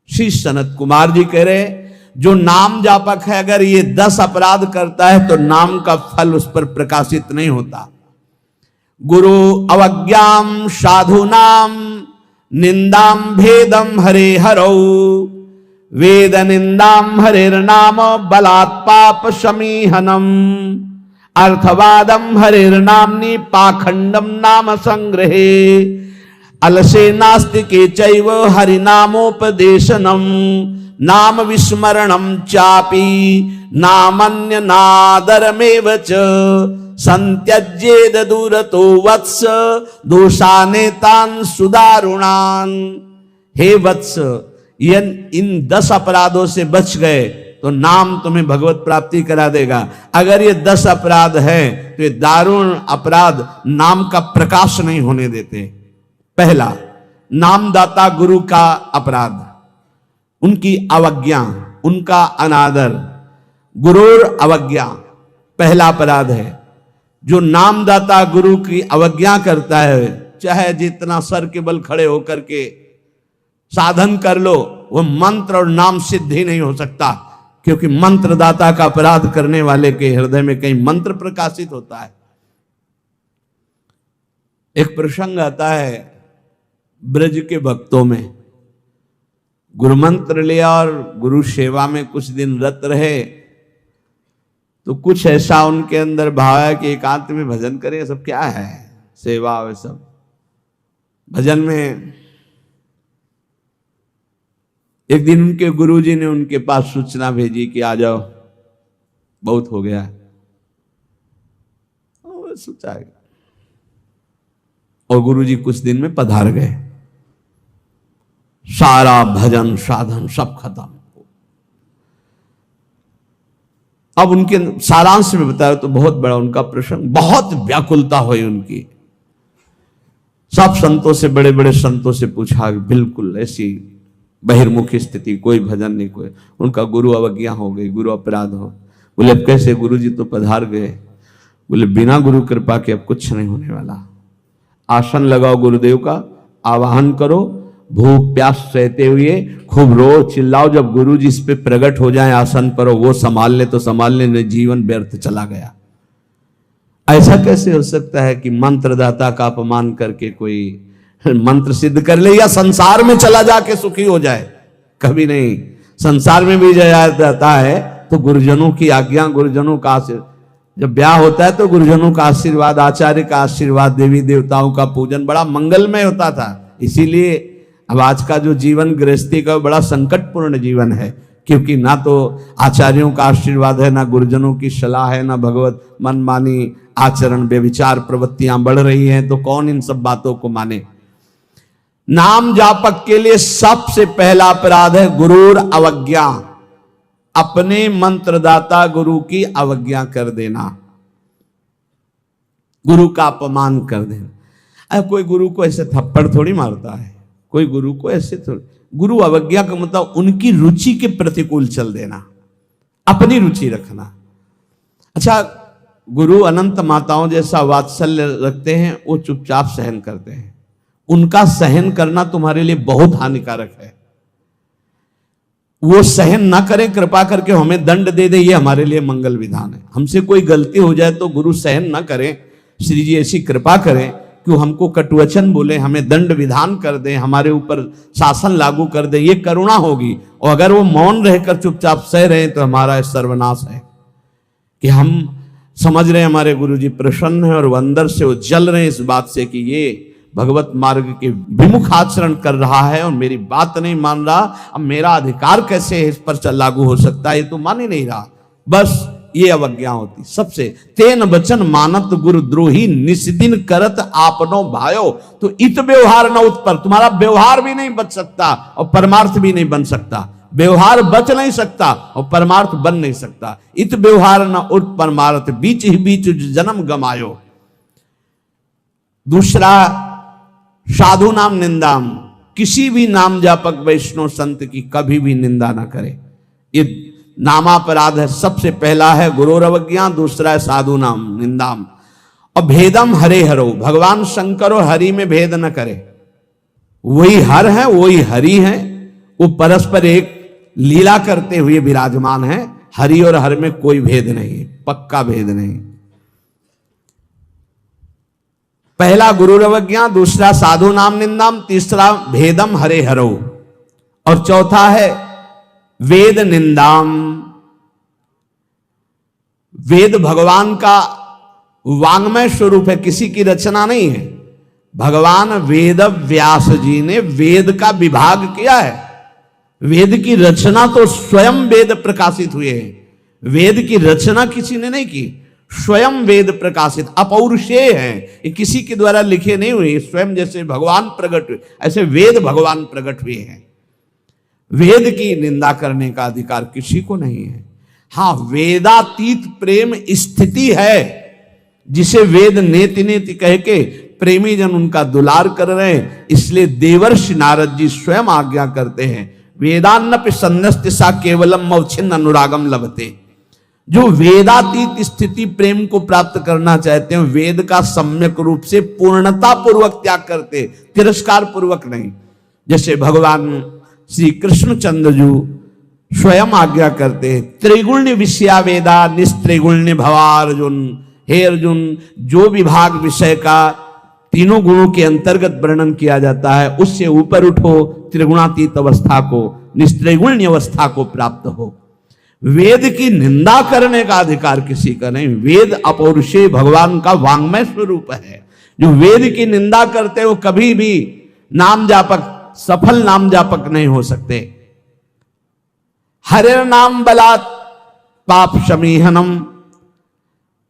श्री सनत कुमार जी कह रहे, जो नाम जापक है अगर ये 10 अपराध करता है तो नाम का फल उस पर प्रकाशित नहीं होता। गुरु अवज्ञाम साधुनाम निंदाम भेदम हरे हरौ, वेद निंदाम हरेर्नाम बलात् पाप समीहनम, अर्थवादम हरेर्नाम्नि पाखंडम नाम संग्रहे, अलसे नास्तिके चैव हरिनामोपदेशनम, नाम विस्मरणम चापि नामन्य नादरमेव च, संत्यज्येद दूरतो वत्स दोषानेतान सुदारुणान। हे वत्स, इन 10 अपराधों से बच गए तो नाम तुम्हें भगवत प्राप्ति करा देगा। अगर ये 10 अपराध है तो ये दारुण अपराध नाम का प्रकाश नहीं होने देते। पहला, नामदाता गुरु का अपराध, उनकी अवज्ञा, उनका अनादर। गुरुर अवज्ञा पहला अपराध है। जो नामदाता गुरु की अवज्ञा करता है, चाहे जितना सर के बल खड़े होकर के साधन कर लो, वो मंत्र और नाम सिद्ध ही नहीं हो सकता, क्योंकि मंत्रदाता का अपराध करने वाले के हृदय में कहीं मंत्र प्रकाशित होता है। एक प्रसंग आता है ब्रज के भक्तों में, गुरु मंत्र लिया और गुरु सेवा में कुछ दिन रत रहे, तो कुछ ऐसा उनके अंदर भाव है कि एकांत में भजन करें। सब क्या है, सेवा वे सब भजन में। एक दिन उनके गुरुजी ने उनके पास सूचना भेजी कि आ जाओ, बहुत हो गया। सोचा, और गुरुजी कुछ दिन में पधार गए। सारा भजन साधन सब खत्म। अब उनके सारांश में बताया तो बहुत बड़ा उनका प्रसंग, बहुत व्याकुलता हुई उनकी। सब संतों से, बड़े बड़े संतों से पूछा, बिल्कुल ऐसी बहिर्मुखी स्थिति, कोई भजन नहीं, कोई। उनका गुरु अवज्ञा हो गई, गुरु अपराध हो। बोले अब कैसे, गुरु जी तो पधार गए। बोले बिना गुरु कृपा के अब कुछ नहीं होने वाला। आसन लगाओ गुरुदेव का, आवाहन करो, भूख प्यास सहते हुए खूब रो चिल्लाओ। जब गुरु जी इस पे प्रकट हो जाए आसन पर, वो संभाल ले तो संभाल ले, जीवन व्यर्थ चला गया। ऐसा कैसे हो सकता है कि मंत्रदाता का अपमान करके कोई मंत्र सिद्ध कर ले या संसार में चला जाके सुखी हो जाए? कभी नहीं। संसार में भी जाया जाता है तो गुरुजनों की आज्ञा, गुरुजनों का आशीर्वाद। जब ब्याह होता है तो गुरुजनों का आशीर्वाद, आचार्य का आशीर्वाद, देवी देवताओं का पूजन बड़ा मंगलमय होता था। इसीलिए अब आज का जो जीवन गृहस्थी का बड़ा संकटपूर्ण जीवन है, क्योंकि ना तो आचार्यों का आशीर्वाद है, ना गुरुजनों की सलाह है, ना भगवत मनमानी आचरण व्यभिचार प्रवृत्तियां बढ़ रही हैं, तो कौन इन सब बातों को माने। नाम जापक के लिए सबसे पहला अपराध है गुरुर अवज्ञा, अपने मंत्रदाता गुरु की अवज्ञा कर देना, गुरु का अपमान कर देना। कोई गुरु को ऐसे थप्पड़ थोड़ी मारता है, कोई गुरु को ऐसे थोड़ी। गुरु अवज्ञा का मतलब उनकी रुचि के प्रतिकूल चल देना, अपनी रुचि रखना। अच्छा, गुरु अनंत माताओं जैसा वात्सल्य रखते हैं, वो चुपचाप सहन करते हैं। उनका सहन करना तुम्हारे लिए बहुत हानिकारक है। वो सहन ना करें, कृपा करके हमें दंड दे दे, ये हमारे लिए मंगल विधान है। हमसे कोई गलती हो जाए तो गुरु सहन ना करें, श्री जी ऐसी कृपा करें कि हमको कटुवचन बोले, हमें दंड विधान कर दें, हमारे ऊपर शासन लागू कर दें, ये करुणा होगी। और अगर वो मौन रहकर चुपचाप सह रहे हैं तो हमारा सर्वनाश है। कि हम समझ रहे हैं हमारे गुरु जी प्रसन्न है और वो अंदर से वो जल रहे हैं इस बात से कि ये भगवत मार्ग के विमुख आचरण कर रहा है और मेरी बात नहीं मान रहा, अब मेरा अधिकार कैसे इस पर लागू हो सकता है, ये तो मान ही नहीं रहा। बस ये अवज्ञा होती सबसे। तेन वचन मानत गुरु द्रोही निस्दिन करत आपनो भायो, तो इत व्यवहार न उत्पर, तुम्हारा व्यवहार भी नहीं बच सकता और परमार्थ भी नहीं बन सकता। व्यवहार बच नहीं सकता और परमार्थ बन नहीं सकता। इत व्यवहार न उत परमार्थ, बीच ही बीच जन्म गमायो। दूसरा, साधु नाम निंदाम, किसी भी नाम जापक वैष्णव संत की कभी भी निंदा ना करे। ये नामापराध है। सबसे पहला है गुरु अवज्ञा, दूसरा है साधु नाम निंदाम। और भेदम हरे हरो, भगवान शंकर और हरि में भेद न करे। वही हर है, वही हरि है, वो परस्पर एक लीला करते हुए विराजमान है। हरि और हर में कोई भेद नहीं, पक्का भेद नहीं। पहला गुरुरवज्ञा, दूसरा साधु नाम निंदाम, तीसरा भेदम हरे हरो, और चौथा है वेद निंदाम। वेद भगवान का वांग्मय स्वरूप है, किसी की रचना नहीं है। भगवान वेद व्यास जी ने वेद का विभाग किया है। वेद की रचना तो स्वयं वेद प्रकाशित हुए हैं। वेद की रचना किसी ने नहीं की, स्वयं वेद प्रकाशित अपौरुषेय हैं। ये किसी के द्वारा लिखे नहीं हुए, स्वयं जैसे भगवान प्रकट हुए ऐसे वेद भगवान प्रकट हुए हैं। वेद की निंदा करने का अधिकार किसी को नहीं है। हाँ, वेदातीत प्रेम स्थिति है, जिसे वेद नेति नेति कह के प्रेमी जन उनका दुलार कर रहे हैं। इसलिए देवर्षि नारद जी स्वयं आज्ञा करते हैं, वेदान्नपि सन्नस्ति सा केवलम मवच्छिन्न अनुरागम लभते। जो वेदातीत स्थिति प्रेम को प्राप्त करना चाहते हैं, वेद का सम्यक रूप से पूर्णता पूर्वक त्याग करते, तिरस्कार पूर्वक नहीं। जैसे भगवान श्री कृष्णचंद्र जी स्वयं आज्ञा करते हैं, त्रिगुण्य विषया वेदा निस्त्रिगुण्य भवा अर्जुन। हे अर्जुन, जो विभाग विषय का तीनों गुणों के अंतर्गत वर्णन किया जाता है, उससे ऊपर उठो, त्रिगुणातीत अवस्था को, निस्त्रिगुण्य अवस्था को प्राप्त हो। वेद की निंदा करने का अधिकार किसी का नहीं। वेद अपौरुषेय भगवान का वांग्मय स्वरूप है। जो वेद की निंदा करते हो कभी भी नाम जापक, सफल नाम जापक नहीं हो सकते। हरे नाम बलात् पाप शमीहनम।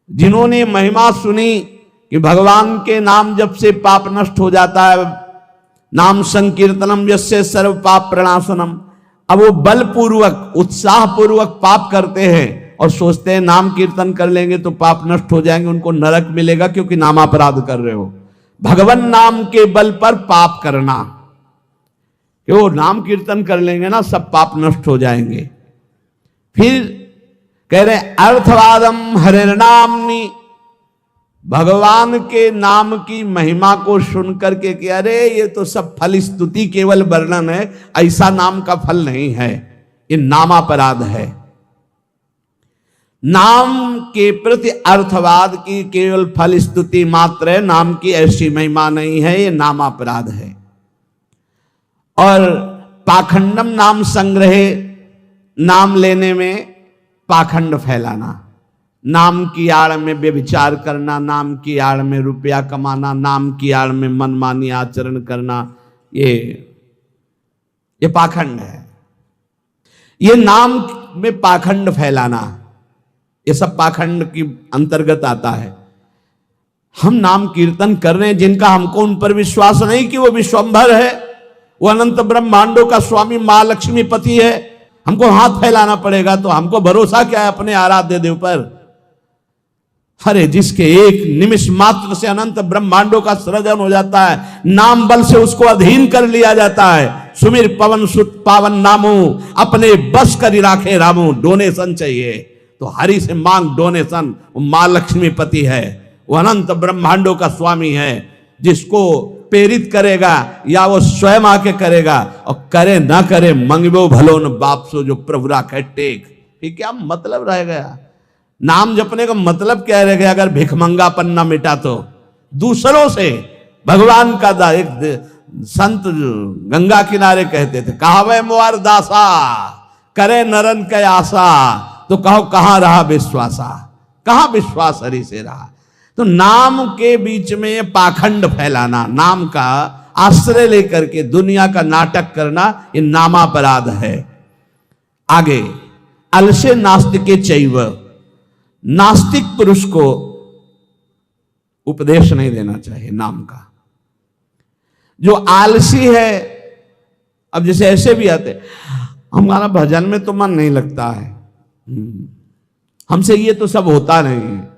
जिन्होंने महिमा सुनी कि भगवान के नाम जप से पाप नष्ट हो जाता है, नाम संकीर्तनम यस्य सर्व पाप प्रणाशनम, अब वो बलपूर्वक उत्साह पूर्वक पाप करते हैं और सोचते हैं नाम कीर्तन कर लेंगे तो पाप नष्ट हो जाएंगे, उनको नरक मिलेगा क्योंकि नामापराध कर रहे हो। भगवान नाम के बल पर पाप करना, कि वो नाम कीर्तन कर लेंगे ना सब पाप नष्ट हो जाएंगे। फिर कह रहे अर्थवादम हरिर्नामनि, भगवान के नाम की महिमा को सुन करके कि अरे ये तो सब फल स्तुति केवल वर्णन है, ऐसा नाम का फल नहीं है, ये नामापराध है। नाम के प्रति अर्थवाद की केवल फल स्तुति मात्र है, नाम की ऐसी महिमा नहीं है, ये नामापराध है। और पाखंडम नाम संग्रहे, नाम लेने में पाखंड फैलाना, नाम की आड़ में व्यभिचार करना, नाम की आड़ में रुपया कमाना, नाम की आड़ में मनमानी आचरण करना, ये पाखंड है। ये नाम में पाखंड फैलाना, ये सब पाखंड की अंतर्गत आता है। हम नाम कीर्तन कर रहे हैं, जिनका हमको उन पर विश्वास नहीं कि वो विश्वंभर है, वो अनंत ब्रह्मांडों का स्वामी महालक्ष्मी पति है, हमको हाथ फैलाना पड़ेगा। तो हमको भरोसा क्या है अपने आराध्य देव पर? अरे जिसके एक निमिष मात्र से अनंत ब्रह्मांडों का सृजन हो जाता है, नाम बल से उसको अधीन कर लिया जाता है। सुमिर पवन सुत पावन नामो, अपने बस करी राखे रामो। डोनेशन चाहिए तो हरि से मांग डोनेशन। वो मां लक्ष्मी पति है, वो अनंत ब्रह्मांडों का स्वामी है। जिसको प्रेरित करेगा या वो स्वयं आके करेगा, और करे ना करे मंगबो भलो न बाप सो, जो प्रभु राखे टेक। फिर क्या मतलब रह गया? नाम जपने का मतलब क्या रह गया अगर भिखमंगापन ना मिटा तो? दूसरों से भगवान का एक संत गंगा किनारे कहते थे, कहावे मोर दासा करे नरन के आशा, तो कहो कहां रहा विश्वासा? कहां विश्वास हरि से रहा? तो नाम के बीच में पाखंड फैलाना, नाम का आश्रय लेकर के दुनिया का नाटक करना, ये नामापराध है। आगे अलसे नास्तिके चैव, नास्तिक पुरुष को उपदेश नहीं देना चाहिए नाम का। जो आलसी है, अब जैसे ऐसे भी आते, हमारा भजन में तो मन नहीं लगता है, हमसे ये तो सब होता नहीं है,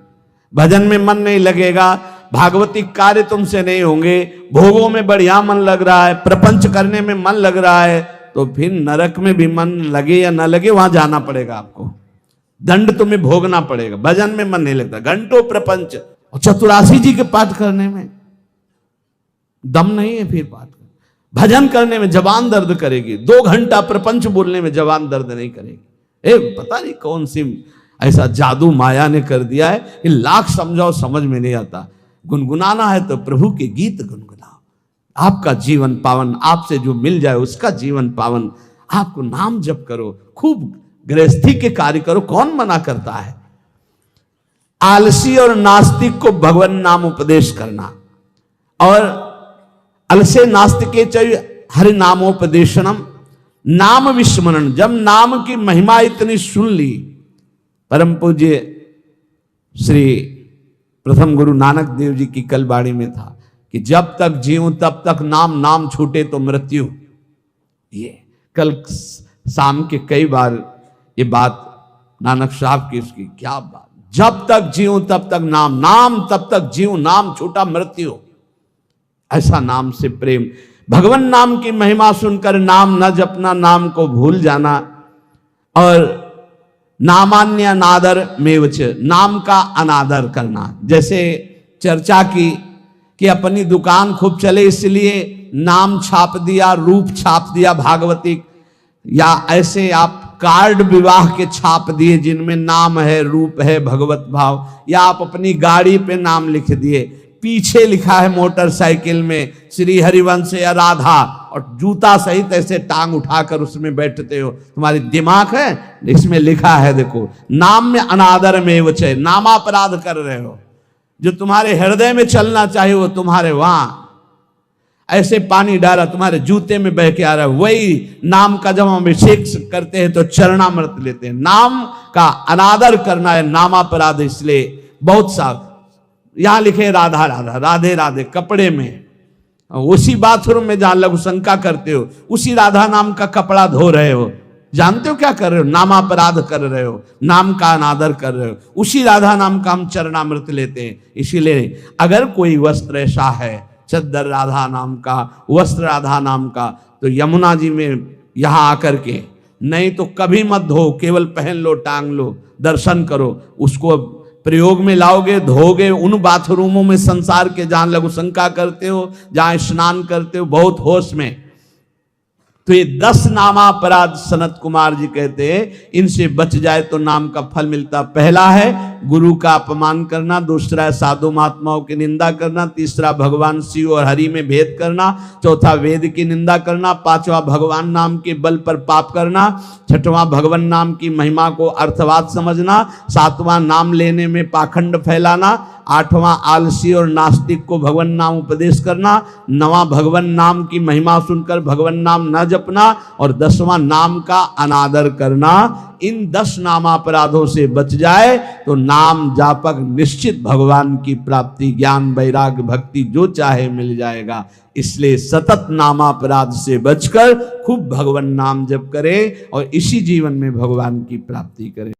भजन में मन नहीं लगेगा, भागवती कार्य तुमसे नहीं होंगे, भोगों में बढ़िया मन लग रहा है, प्रपंच करने में मन लग रहा है, तो फिर नरक में भी मन लगे या ना लगे वहां जाना पड़ेगा आपको, दंड तुम्हें भोगना पड़ेगा। भजन में मन नहीं लगता, घंटों प्रपंच और चतुरासी जी के पाठ करने में दम नहीं है, फिर पाठ भजन करने में जबान दर्द करेगी, 2 घंटा प्रपंच बोलने में जबान दर्द नहीं करेगी। पता नहीं कौन सी ऐसा जादू माया ने कर दिया है कि लाख समझाओ समझ में नहीं आता। गुनगुनाना है तो प्रभु के गीत गुनगुनाओ, आपका जीवन पावन, आपसे जो मिल जाए उसका जीवन पावन। आपको नाम जप करो, खूब गृहस्थी के कार्य करो, कौन मना करता है। आलसी और नास्तिक को भगवान नाम उपदेश करना, और अलसे नास्तिके चाहिए हरि नामोपदेशनम, नाम विस्मरण। जब नाम की महिमा इतनी सुन ली, परम पूज्य श्री प्रथम गुरु नानक देव जी की कल बाणी में था कि जब तक जीऊं तब तक नाम, नाम छूटे तो मृत्यु। ये कल शाम के कई बार ये बात नानक साहब की, उसकी क्या बात, जब तक जीऊं तब तक नाम, नाम तब तक जीऊं, नाम छूटा मृत्यु। ऐसा नाम से प्रेम, भगवान नाम की महिमा सुनकर नाम न जपना, नाम को भूल जाना, और नामान्य अनादर मेवच, नाम का अनादर करना। जैसे चर्चा की कि अपनी दुकान खूब चले इसलिए नाम छाप दिया, रूप छाप दिया भागवती, या ऐसे आप कार्ड विवाह के छाप दिए जिनमें नाम है, रूप है, भगवत भाव, या आप अपनी गाड़ी पे नाम लिख दिए, पीछे लिखा है मोटरसाइकिल में श्री हरिवंश या राधा, और जूता सहित ऐसे टांग उठाकर उसमें बैठते हो। तुम्हारी दिमाग है, इसमें लिखा है देखो, नाम में अनादर में वचय, नामापराध कर रहे हो। जो तुम्हारे हृदय में चलना चाहिए वो तुम्हारे वहां ऐसे पानी डाला, तुम्हारे जूते में बह के आ रहा है। वही नाम का जब हम अभिषेक करते हैं तो चरणामृत लेते हैं। नाम का अनादर करना है नामापराध। इसलिए बहुत सा यहां लिखे राधा राधा, राधे राधे कपड़े में, उसी बाथरूम में जहां लघुशंका करते हो उसी राधा नाम का कपड़ा धो रहे हो। जानते हो क्या कर रहे हो? नामापराध कर रहे हो, नाम का अनादर कर रहे हो। उसी राधा नाम का हम चरणामृत लेते हैं। इसीलिए अगर कोई वस्त्र ऐसा है, चद्दर राधा नाम का, वस्त्र राधा नाम का, तो यमुना जी में यहां आकर के, नहीं तो कभी मत धो, केवल पहन लो, टांग लो, दर्शन करो, उसको प्रयोग में लाओगे, धोगे। उन बाथरूमों में संसार के जहां लघुशंका करते हो, जहां स्नान करते हो, बहुत होश में, तो ये 10 नामापराध सनत कुमार जी कहते हैं, इनसे बच जाए तो नाम का फल मिलता। पहला है गुरु का अपमान करना, दूसरा है साधु महात्माओं की निंदा करना, तीसरा भगवान शिव और हरि में भेद करना, चौथा वेद की निंदा करना, पांचवा भगवान नाम के बल पर पाप करना, छठवां भगवान नाम की महिमा को अर्थवाद समझना, सातवां नाम लेने में पाखंड फैलाना, आठवां आलसी और नास्तिक को भगवान नाम उपदेश करना, नवां भगवान नाम की महिमा सुनकर भगवान नाम न जपना, और 10वां नाम का अनादर करना। इन 10 नामापराधों से बच जाए तो नाम जापक निश्चित भगवान की प्राप्ति, ज्ञान, वैराग्य, भक्ति जो चाहे मिल जाएगा। इसलिए सतत नामापराध से बचकर खूब भगवान नाम जप करें और इसी जीवन में भगवान की प्राप्ति करें।